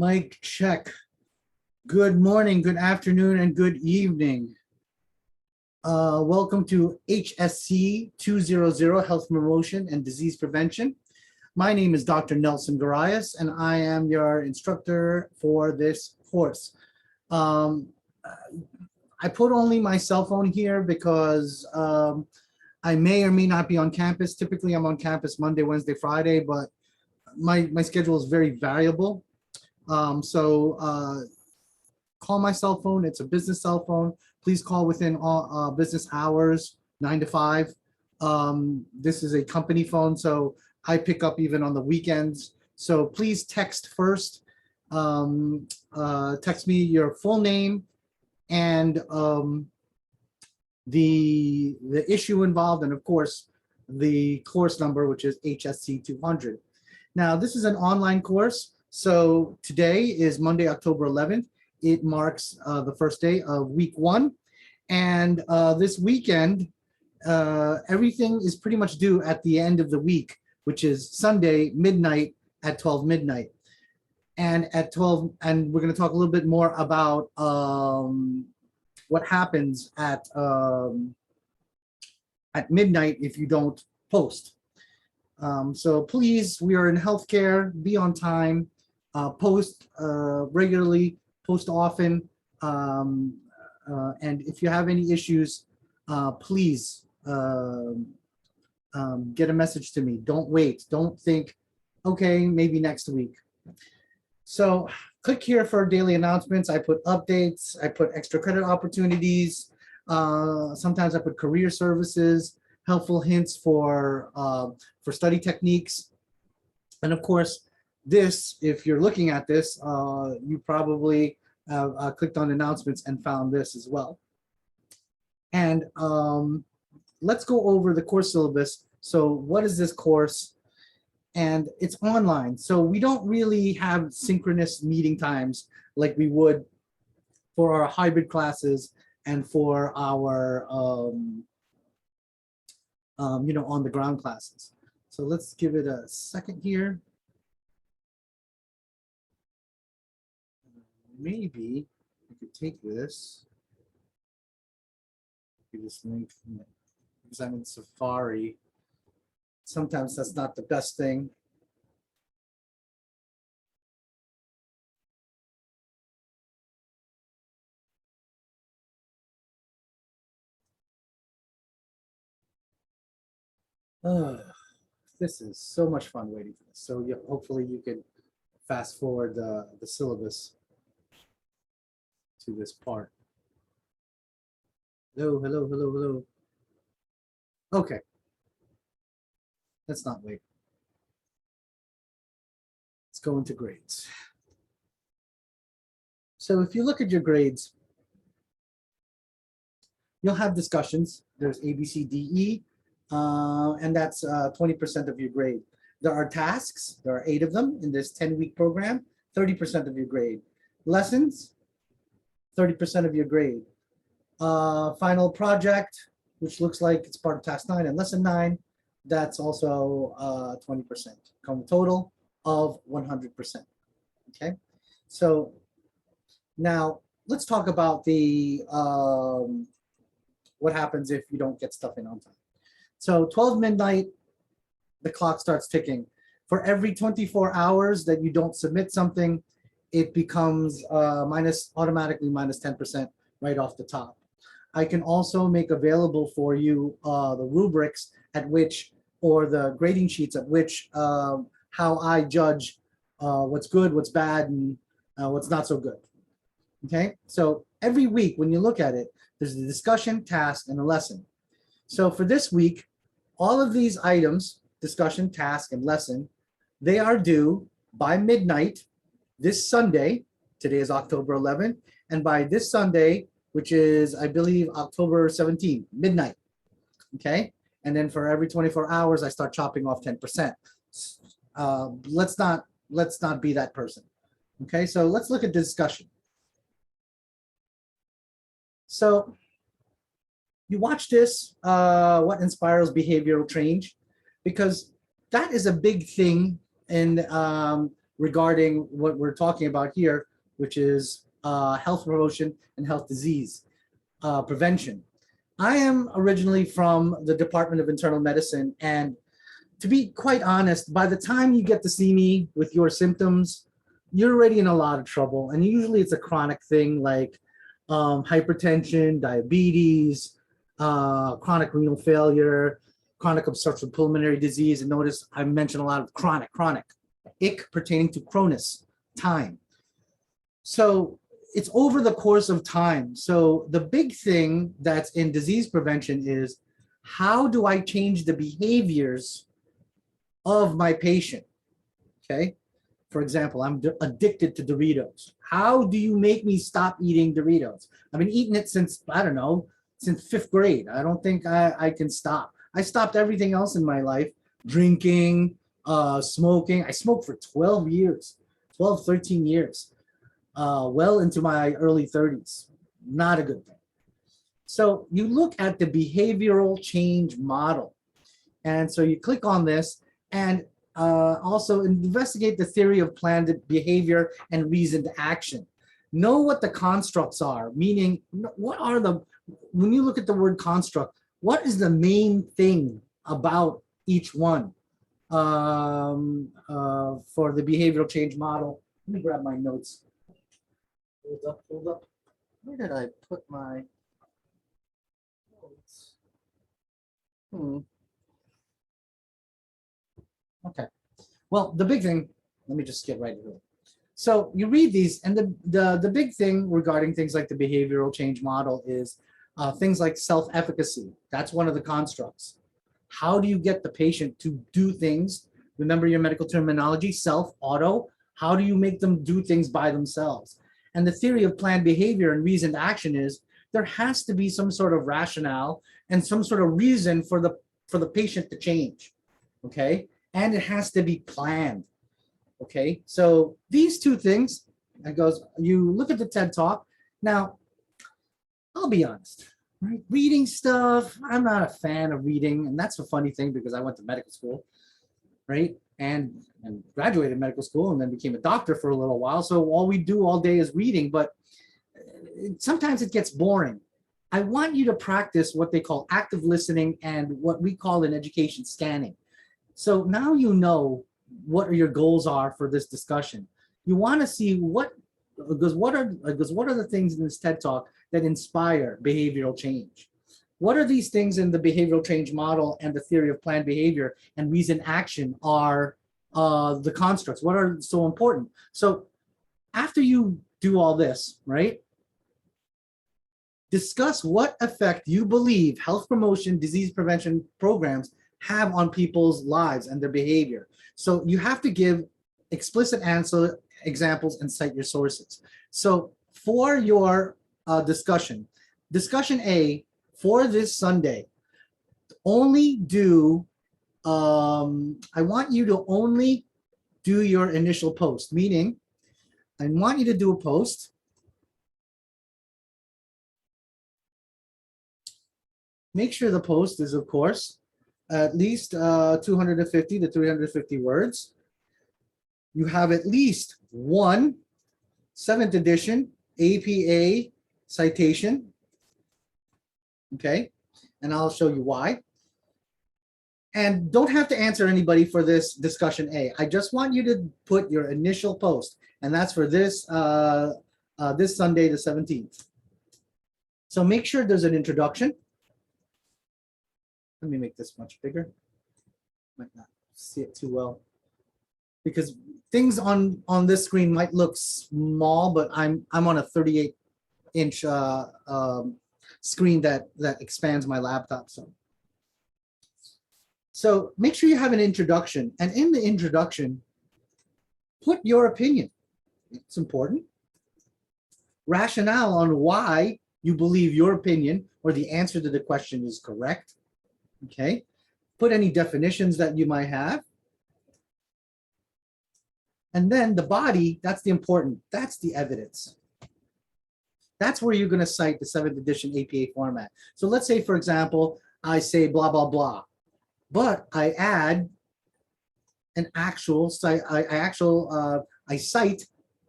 Mic check. Good morning, good afternoon, and good evening. Welcome to HSC200, Health Promotion and Disease Prevention. My name is Dr. Nelson Garais, and I am your instructor for this course. I put only my cell phone here because I may or may not be on campus. Typically, I'm on campus Monday, Wednesday, Friday, but my schedule is very variable. Call my cell phone. It's a business cell phone. Please call within all business hours, 9 to 5. This is a company phone, so I pick up even on the weekends. So please text first. Text me your full name and the issue involved, and of course, the course number, which is HSC200. Now, this is an online course. So today is Monday, October 11th. It marks the first day of week 1. And this weekend, everything is pretty much due at the end of the week, which is Sunday midnight at 12 midnight. And at 12, and we're going to talk a little bit more about what happens at midnight if you don't post. So please, we are in healthcare, be on time, post regularly, post often, and if you have any issues, please get a message to me. Don't wait. Don't think, okay, maybe next week. So click here for daily announcements. I put updates. I put extra credit opportunities. Sometimes I put career services, helpful hints for study techniques. And of course, this, if you're looking at this, you probably have clicked on announcements and found this as well. And let's go over the course syllabus. So what is this course? And it's online. So we don't really have synchronous meeting times like we would for our hybrid classes and for our on the ground classes. So let's give it a second here. Maybe I could take this, give this link, because I'm in Safari. Sometimes that's not the best thing. This is so much fun waiting for this. So hopefully you can fast forward the syllabus to this part. Hello, hello, hello, hello. Okay. Let's not wait. Let's go into grades. So if you look at your grades, you'll have discussions. There's A, B, C, D, E, and that's 20% of your grade. There are tasks. There are 8 of them in this 10-week program, 30% of your grade. Lessons, 30% of your grade. Final project, which looks like it's part of task 9 and lesson 9, that's also 20%. Come total of 100%. Okay, so now let's talk about the what happens if you don't get stuff in on time. So 12 midnight, the clock starts ticking. For every 24 hours that you don't submit something, it becomes automatically minus 10% right off the top. I can also make available for you the rubrics at which, or the grading sheets at which, how I judge what's good, what's bad, and what's not so good. Okay, so every week when you look at it, there's a discussion, task, and a lesson. So for this week, all of these items, discussion, task, and lesson, they are due by midnight this Sunday. Today is October 11th, and by this Sunday, which is, I believe, October 17th, midnight. Okay, and then for every 24 hours, I start chopping off 10%. Let's not be that person. Okay, so let's look at the discussion. So you watch this, what inspires behavioral change, because that is a big thing in regarding what we're talking about here, which is health promotion and health disease prevention. I am originally from the Department of Internal Medicine, and to be quite honest, by the time you get to see me with your symptoms, you're already in a lot of trouble. And usually it's a chronic thing like hypertension, diabetes, chronic renal failure, chronic obstructive pulmonary disease. And notice I mentioned a lot of chronic, ick pertaining to Cronus, time. So it's over the course of time. So the big thing that's in disease prevention is, how do I change the behaviors of my patient? Okay. For example, I'm addicted to Doritos. How do you make me stop eating Doritos? I've been eating it since, I don't know, since 5th grade. I don't think I can stop. I stopped everything else in my life, drinking, smoking. I smoked for 12 years, 12, 13 years, well into my early 30s. Not a good thing. So you look at the behavioral change model. And so you click on this, and also investigate the theory of planned behavior and reasoned action. Know what the constructs are, meaning what are the, when you look at the word construct, what is the main thing about each one for the behavioral change model? Let me grab my notes. Hold up. Where did I put my notes? Okay. Well, the big thing, let me just get right into it. So you read these, and the big thing regarding things like the behavioral change model is things like self-efficacy. That's one of the constructs. How do you get the patient to do things? Remember your medical terminology, self, auto. How do you make them do things by themselves? And the theory of planned behavior and reasoned action is there has to be some sort of rationale and some sort of reason for the patient to change. Okay. And it has to be planned. Okay, so these two things, it goes, you look at the TED Talk. Now, I'll be honest, right? Reading stuff, I'm not a fan of reading. And that's a funny thing because I went to medical school, right? And graduated medical school and then became a doctor for a little while. So all we do all day is reading, but sometimes it gets boring. I want you to practice what they call active listening and what we call in education scanning. So now you know what your goals are for this discussion. You want to see what are the things in this TED Talk that inspire behavioral change? What are these things in the behavioral change model and the theory of planned behavior and reasoned action are the constructs? What are so important? So after you do all this, right? Discuss what effect you believe health promotion, disease prevention programs have on people's lives and their behavior. So you have to give explicit examples and cite your sources. So for your discussion A for this Sunday, only do, I want you to only do your initial post, meaning I want you to do a post. Make sure the post is, of course, at least 250 to 350 words. You have at least one 7th edition APA citation. Okay, and I'll show you why. And don't have to answer anybody for this discussion A. I just want you to put your initial post, and that's for this this Sunday, the 17th. So make sure there's an introduction. Let me make this much bigger. Might not see it too well because things on this screen might look small, but I'm on a 38-inch screen that expands my laptop. So make sure you have an introduction, and in the introduction, put your opinion. It's important. Rationale on why you believe your opinion or the answer to the question is correct. Okay, put any definitions that you might have. And then the body, that's the important, that's the evidence. That's where you're going to cite the 7th edition APA format. So let's say, for example, I say blah, blah, blah, but I add an actual site. I cite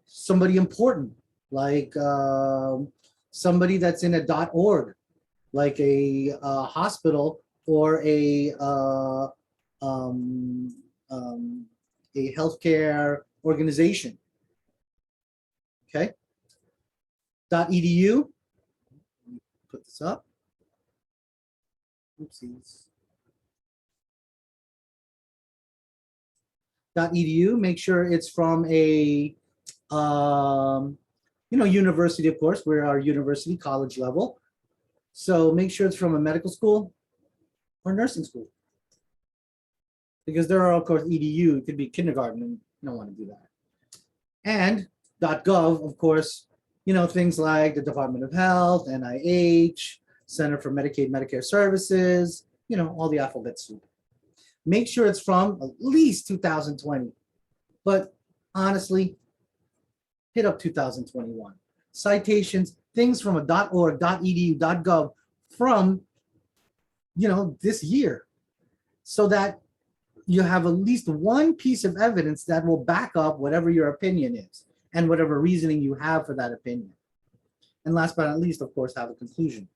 somebody important, like somebody that's in a .org, like a hospital or um, a healthcare organization. Okay. .edu. Put this up. Oopsies. .edu. Make sure it's from a university, of course. We're our university college level. So make sure it's from a medical school or nursing school. Because there are, of course, EDU, it could be kindergarten, and you don't want to do that. And .gov, of course, things like the Department of Health, NIH, Center for Medicaid, Medicare Services, all the alphabet soup. Make sure it's from at least 2020. But honestly, hit up 2021. Citations, things from a .org, .edu, .gov from, this year, so that you have at least one piece of evidence that will back up whatever your opinion is and whatever reasoning you have for that opinion. And last but not least, of course, have a conclusion.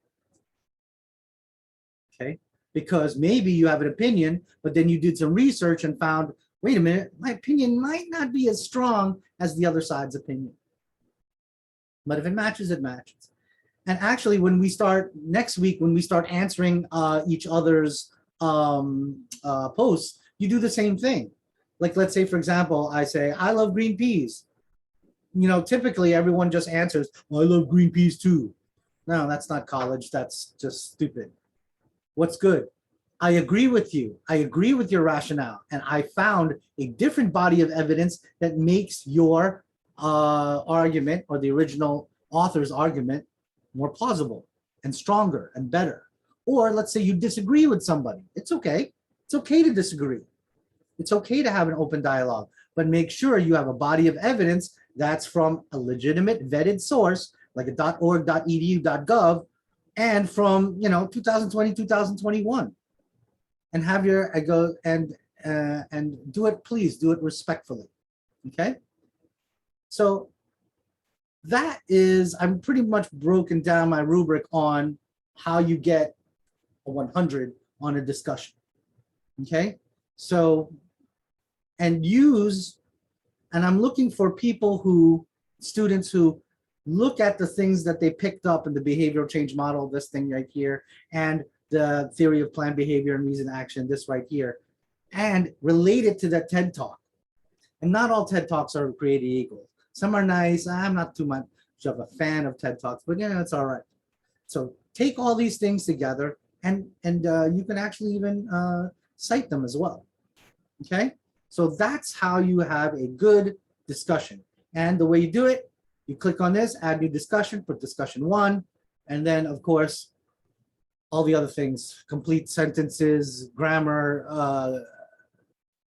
Okay? Because maybe you have an opinion, but then you did some research and found, wait a minute, my opinion might not be as strong as the other side's opinion. But if it matches, it matches. And actually, when we start next week, when we start answering each other's posts, you do the same thing. Like, let's say, for example, I say, I love green peas. Typically everyone just answers, well, I love green peas too. No, that's not college. That's just stupid. What's good? I agree with you. I agree with your rationale. And I found a different body of evidence that makes your argument, or the original author's argument, more plausible and stronger and better. Or let's say you disagree with somebody. It's okay. It's okay to disagree. It's okay to have an open dialogue, but make sure you have a body of evidence that's from a legitimate vetted source, like a .org, .edu, .gov, and from 2020, 2021. And have your go and do it, please do it respectfully. Okay? So that is, I'm pretty much broken down my rubric on how you get a 100 on a discussion. Okay, so, and I'm looking for students who look at the things that they picked up in the behavioral change model, this thing right here, and the theory of planned behavior and reason action, this right here, and relate it to that TED Talk. And not all TED Talks are created equal. Some are nice. I'm not too much of a fan of TED Talks, but it's all right. So take all these things together, and you can actually even cite them as well. Okay, so that's how you have a good discussion. And the way you do it, you click on this, add new discussion, put discussion 1, and then of course all the other things, complete sentences, grammar,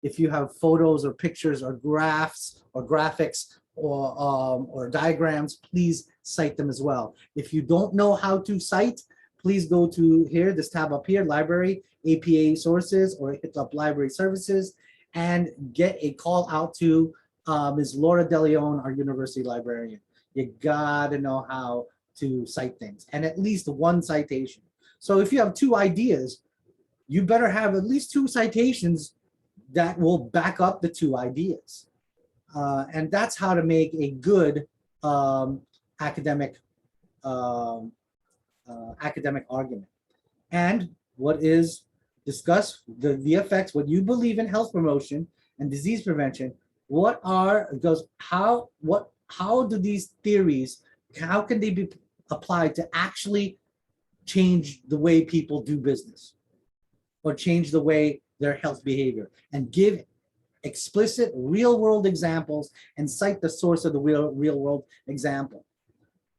if you have photos or pictures or graphs or graphics or diagrams, please cite them as well. If you don't know how to cite, please go to here, this tab up here, library, APA sources, or hit up library services and get a call out to Ms. Laura DeLeon, our university librarian. You gotta know how to cite things, and at least one citation. So if you have 2 ideas, you better have at least 2 citations that will back up the 2 ideas. And that's how to make a good academic argument. And what is discuss the effects, what you believe in health promotion and disease prevention, how do these theories, how can they be applied to actually change the way people do business or change the way their health behavior, and give explicit real world examples and cite the source of the real world example.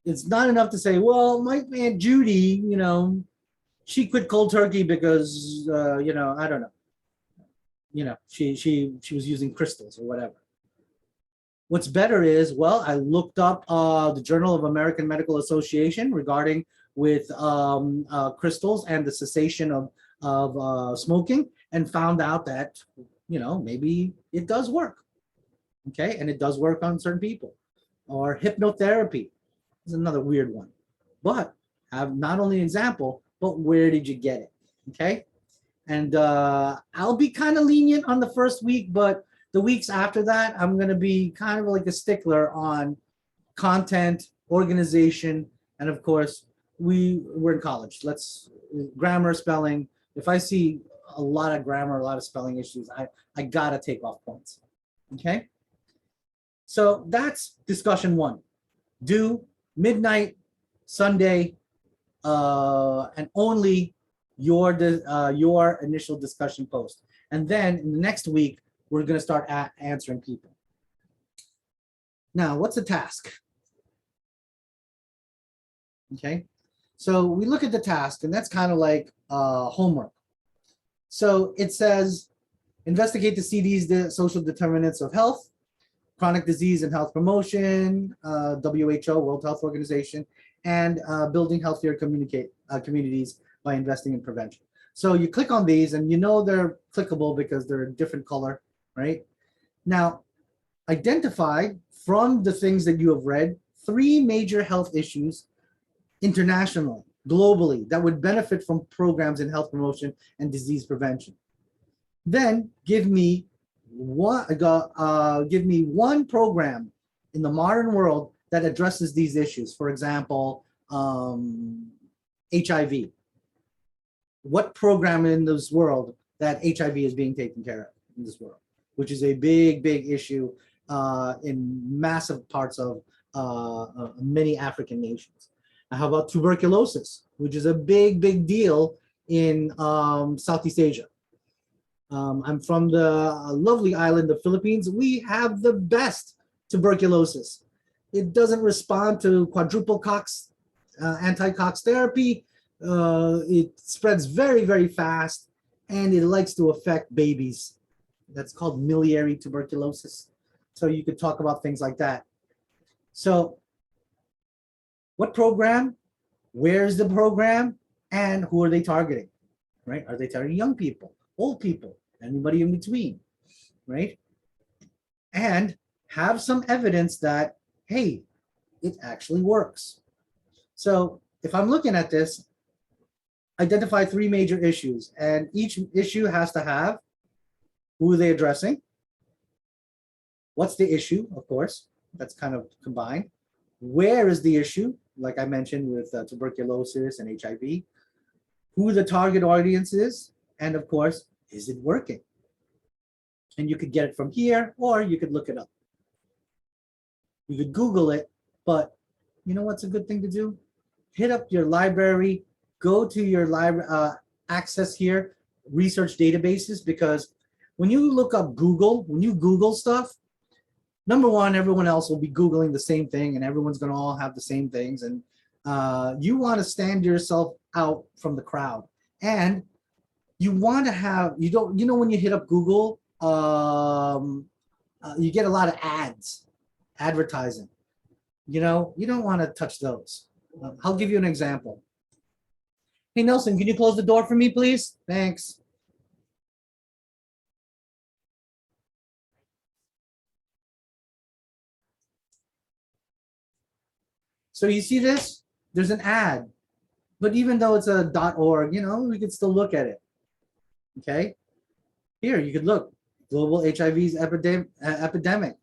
It's not enough to say, well, my Aunt Judy, she quit cold turkey because, I don't know, she was using crystals or whatever. What's better is, well, I looked up the Journal of American Medical Association regarding with crystals and the cessation of smoking, and found out that maybe it does work. Okay, and it does work on certain people. Or hypnotherapy is another weird one. But have not only an example, but where did you get it? Okay, and I'll be kind of lenient on the first week, but the weeks after that, I'm going to be kind of like a stickler on content, organization, and of course, we're in college. Let's grammar, spelling. If I see a lot of grammar, a lot of spelling issues, I gotta take off points. Okay. So that's discussion one. Due midnight Sunday, and only your initial discussion post. And then in the next week, we're going to start answering people. Now, what's the task? Okay, so we look at the task, and that's kind of like homework. So it says, investigate the CD's the social determinants of health, chronic disease and health promotion, WHO, World Health Organization, and building healthier communities by investing in prevention. So you click on these, and they're clickable because they're a different color, right? Now, identify from the things that you have read 3 major health issues internationally, globally, that would benefit from programs in health promotion and disease prevention. Then give me one program in the modern world that addresses these issues. For example, HIV. What program in this world that HIV is being taken care of in this world, which is a big, big issue in massive parts of many African nations. How about tuberculosis, which is a big, big deal in Southeast Asia? I'm from the lovely island of Philippines. We have the best tuberculosis. It doesn't respond to quadruple cox, anti-cox therapy. It spreads very, very fast, and it likes to affect babies. That's called miliary tuberculosis. So you could talk about things like that. So what program? Where's the program? And who are they targeting? Right? Are they targeting young people, old people, anybody in between? Right? And have some evidence that, hey, it actually works. So if I'm looking at this, identify 3 major issues, and each issue has to have who are they addressing, what's the issue, of course, that's kind of combined, where is the issue, like I mentioned with tuberculosis and HIV, who the target audience is, and of course, is it working? And you could get it from here, or you could look it up. You could Google it, but you know what's a good thing to do? Hit up your library, go to your library, access here, research databases, because when you look up Google, when you Google stuff, number one, everyone else will be Googling the same thing, and everyone's going to all have the same things. And you want to stand yourself out from the crowd. And you want to have, when you hit up Google, you get a lot of ads, advertising. You don't want to touch those. I'll give you an example. Hey, Nelson, can you close the door for me, please? Thanks. So you see this? There's an ad. But even though it's a .org, we could still look at it. Okay? Here, you could look. Global HIV's epidemic.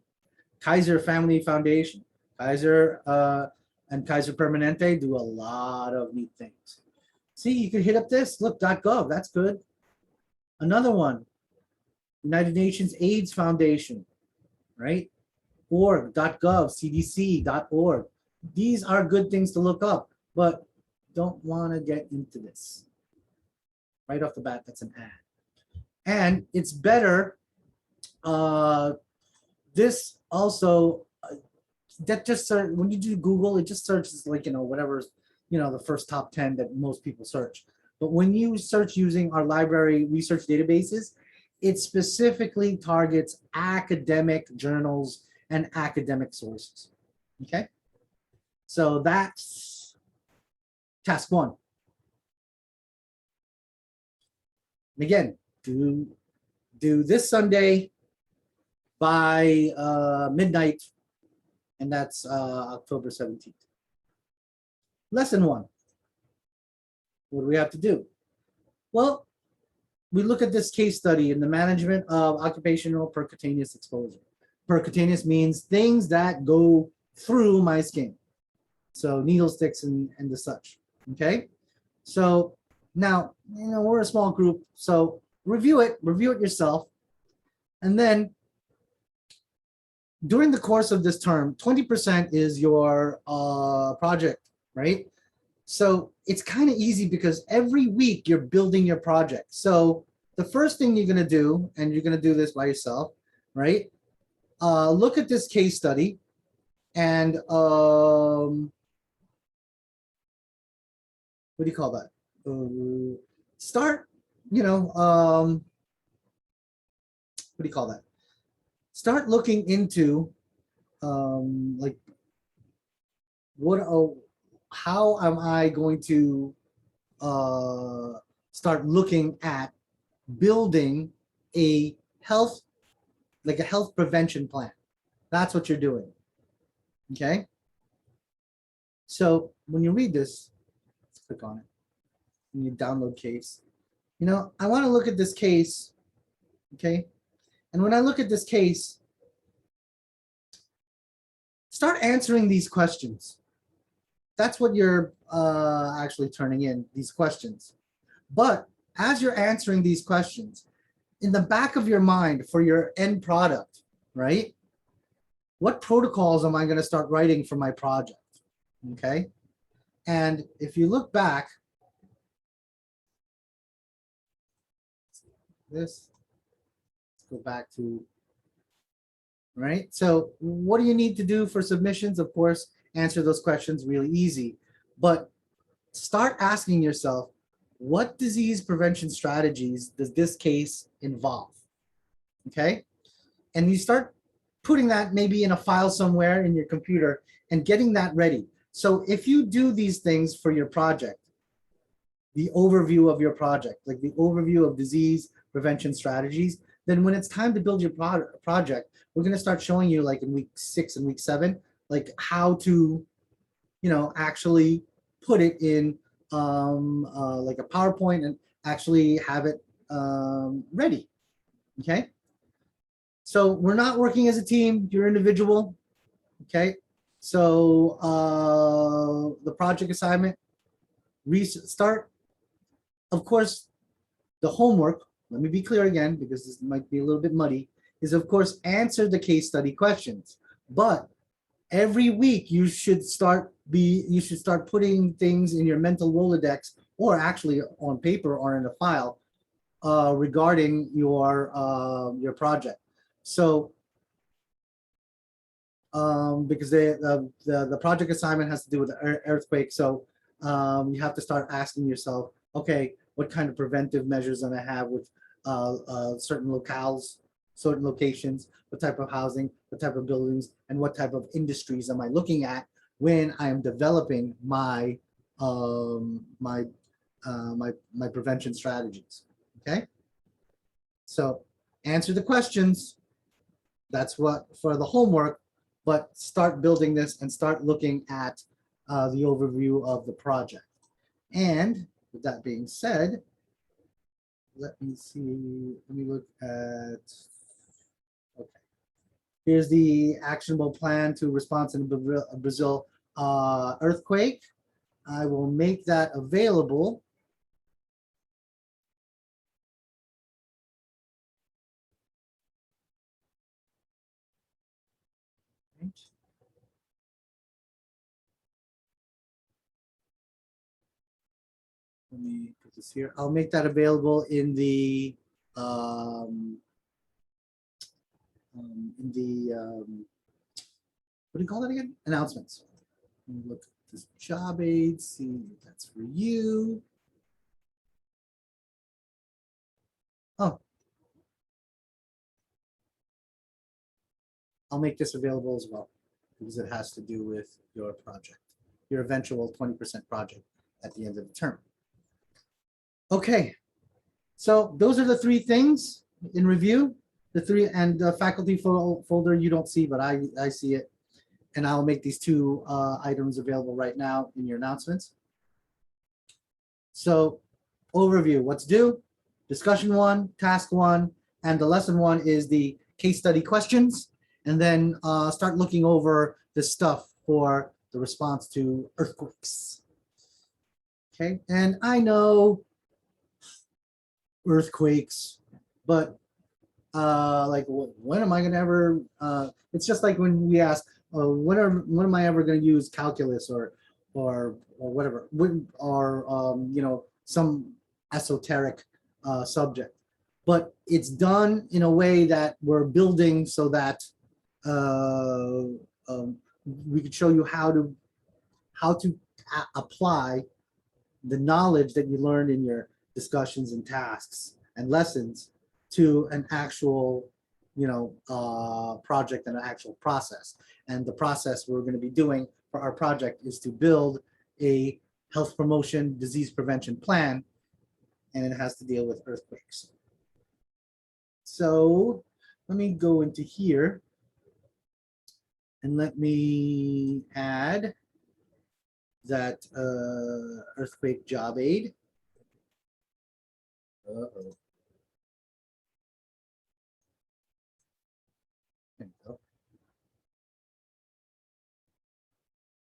Kaiser Family Foundation. Kaiser and Kaiser Permanente do a lot of neat things. See, you could hit up this. Look, .gov. That's good. Another one. United Nations AIDS Foundation. Right? .gov, CDC.org. These are good things to look up, but don't want to get into this. Right off the bat, that's an ad. And it's better, this also, that just when you do Google, it just searches like, whatever's, the first top 10 that most people search. But when you search using our library research databases, it specifically targets academic journals and academic sources. Okay? So that's task 1. And again, do due this Sunday by midnight, and that's October 17th. Lesson 1. What do we have to do? Well, we look at this case study in the management of occupational percutaneous exposure. Percutaneous means things that go through my skin. So needle sticks and the such, okay? So now, we're a small group, so review it yourself. And then during the course of this term, 20% is your project, right? So it's kind of easy because every week you're building your project. So the first thing you're gonna do, and you're gonna do this by yourself, right? Look at this case study and what do you call that? Start, what do you call that? Start looking into like how am I going to start looking at building a health prevention plan. That's what you're doing. Okay. So when you read this, let's click on it. When you download case, I want to look at this case. Okay. And when I look at this case, start answering these questions. That's what you're actually turning in, these questions. But as you're answering these questions, in the back of your mind for your end product, right? What protocols am I going to start writing for my project? Okay. And if you look back, let's go back to, right? So what do you need to do for submissions? Of course, answer those questions really easy, but start asking yourself, what disease prevention strategies does this case involve? Okay. And you start putting that maybe in a file somewhere in your computer and getting that ready. So if you do these things for your project, the overview of your project, like the overview of disease prevention strategies, then when it's time to build your project, we're going to start showing you, like in week 6 and week 7, like how to, actually put it in like a PowerPoint and actually have it ready. Okay. So we're not working as a team, you're individual. Okay. So the project assignment, restart. Of course, the homework, let me be clear again, because this might be a little bit muddy, is of course answer the case study questions. But every week you should start putting things in your mental Rolodex, or actually on paper or in a file regarding your project. So because the project assignment has to do with the earthquake, so you have to start asking yourself, okay, what kind of preventive measures am I have with certain locales, certain locations, what type of housing, what type of buildings, and what type of industries am I looking at when I am developing my my prevention strategies. Okay, so answer the questions. That's what for the homework, but start building this and start looking at the overview of the project. And with that being said, let me look at, okay. Here's the actionable plan to response in the Brazil earthquake. I will make that available. Right. Let me put this here. I'll make that available in the what do you call that again? Announcements. Let me look at this job aid, see if that's for you. Oh, I'll make this available as well because it has to do with your project, your eventual 20% project at the end of the term. Okay, so those are the 3 things. in review. The three and the faculty folder you don't see, but I see it. And I'll make these two items available right now in your announcements. So overview, what's due, discussion 1, task 1, and the lesson 1 is the case study questions. And then start looking over the stuff for the response to earthquakes. Okay, and I know earthquakes, but like when am I gonna ever, it's just like when we ask, when am I ever gonna use calculus or whatever, or you know, some esoteric subject, but it's done in a way that we're building so that we could show you how to apply the knowledge that you learned in your discussions and tasks and lessons to an actual, you know, project and an actual process. And the process we're going to be doing for our project is to build a health promotion disease prevention plan, and it has to deal with earthquakes. So let me go into here and let me add that earthquake job aid. Uh-oh. There we go.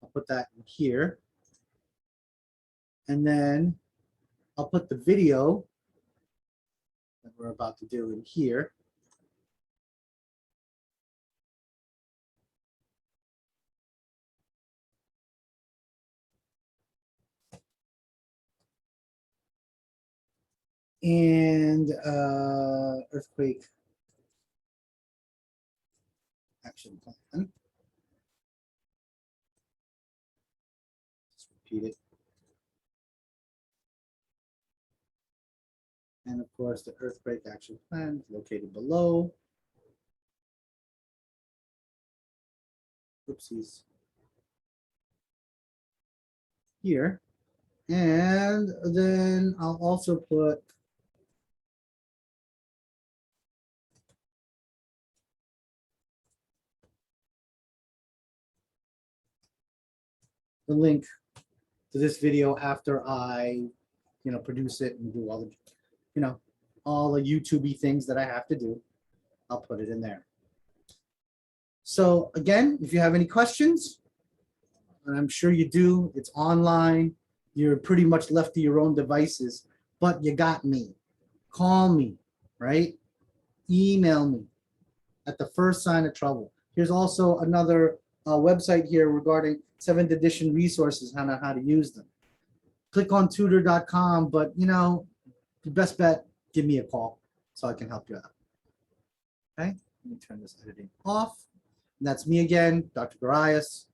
I'll put that in here. And then I'll put the video that we're about to do in here. And earthquake action plan. Just repeat it. And of course, the earthquake action plan is located below. Oopsies. Here. And then I'll also put the link to this video after I, you know, produce it and do all the, you know, all the YouTube-y things that I have to do. I'll put it in there. So again, if you have any questions, and I'm sure you do, it's online. You're pretty much left to your own devices, but you got me. Call me, right? Email me at the first sign of trouble. Here's also another website here regarding 7th edition resources, how to use them. Click on tutor.com, but you know, the best bet, give me a call so I can help you out. Okay, let me turn this editing off. And that's me again, Dr. Garais.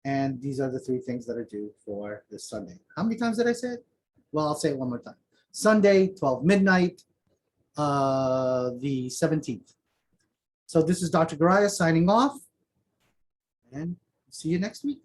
And these are the 3 things that are due for this Sunday. How many times did I say it? Well, I'll say it one more time. Sunday, 12 midnight, the 17th. So this is Dr. Garais signing off, and see you next week.